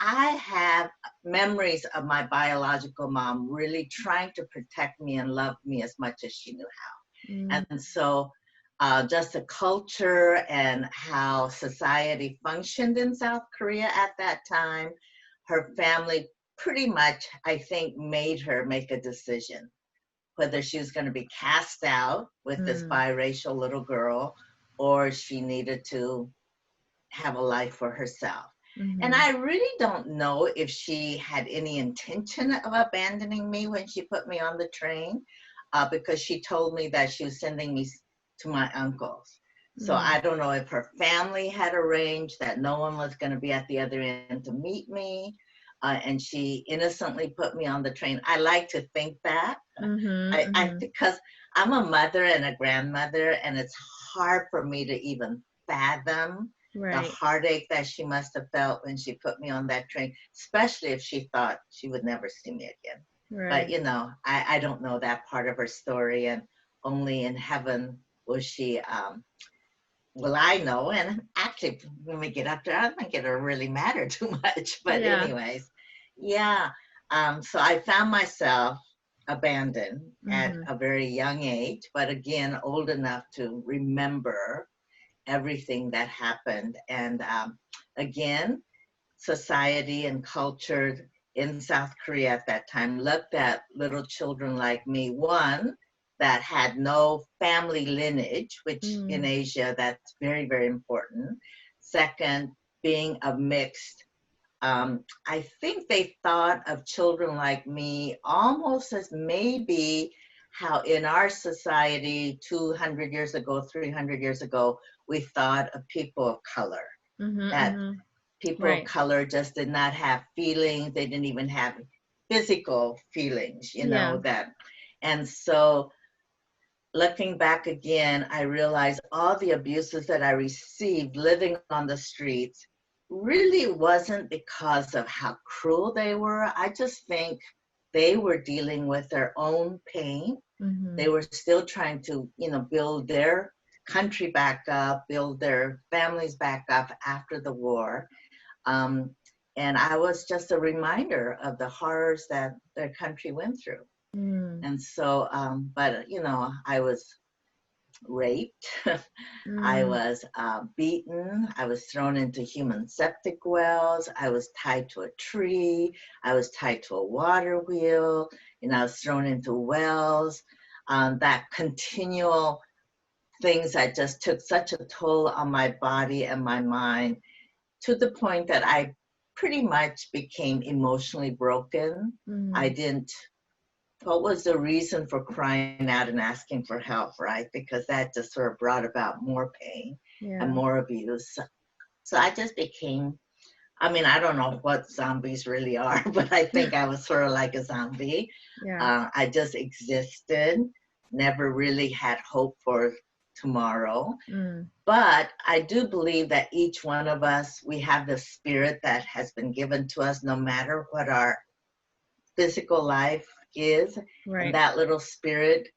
I have memories of my biological mom really trying to protect me and love me as much as she knew how. Mm, And so just the culture and how society functioned in South Korea at that time, her family pretty much, I think, made her make a decision whether she was going to be cast out with this mm, biracial little girl or she needed to have a life for herself. And mhm, I really don't know if she had any intention of abandoning me when she put me on the train, because she told me that she was sending me to my uncle's. So mm, I don't know if her family had arranged that no one was going to be at the other end to meet me, and she innocently put me on the train. I like to think that. mhm, I mhm. because I'm a mother and a grandmother, and it's hard for me to even fathom the Right, heartache that she must have felt when she put me on that train, especially if she thought she would never see me again. But right. I don't know that part of her story, and only in heaven will she. Well, I know, and actually, when we get up there, I don't think it'll really matter too much. But Yeah. anyways, yeah. So I found myself abandoned at Mhm, a very young age, but again, old enough to remember everything that happened. And again, society and culture in South Korea at that time looked at little children like me, one, that had no family lineage, which in mm, Asia, that's very, very important. Second, being a mixed. I think they thought of children like me almost as maybe how in our society 200 years ago, 300 years ago, we thought of people of color, mhm, that mhm. people of Right. color just did not have feelings. They didn't even have physical feelings, Yeah. that. And so looking back again, I realized all the abuses that I received living on the streets really wasn't because of how cruel they were. I just think they were dealing with their own pain. They Mhm. were still trying to, build their country back up, build their families back up after the war. Um, and I was just a reminder of the horrors that their country went through. Mm, And so, but I was raped. I mm, was beaten. I was thrown into human septic wells. I was tied to a tree. I was tied to a water wheel. I was thrown into wells. That continual things that just took such a toll on my body and my mind to the point that I pretty much became emotionally broken. I mm. didn't what was the reason for crying out and asking for help, right? Because that just sort of brought about more pain and Yeah. more abuse. So I just became, I mean, I don't know what zombies really are, but I think I was sort of like a zombie. Yeah. I just existed, never really had hope for tomorrow. Mm, But I do believe that each one of us, we have the spirit that has been given to us no matter what our physical life is. And right. that little spirit,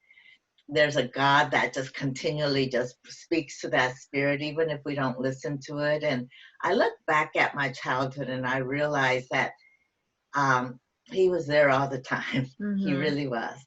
there's a God that just continually just speaks to that spirit, even if we don't listen to it. And I look back at my childhood and I realize that he was there all the time. He Mhm. really was.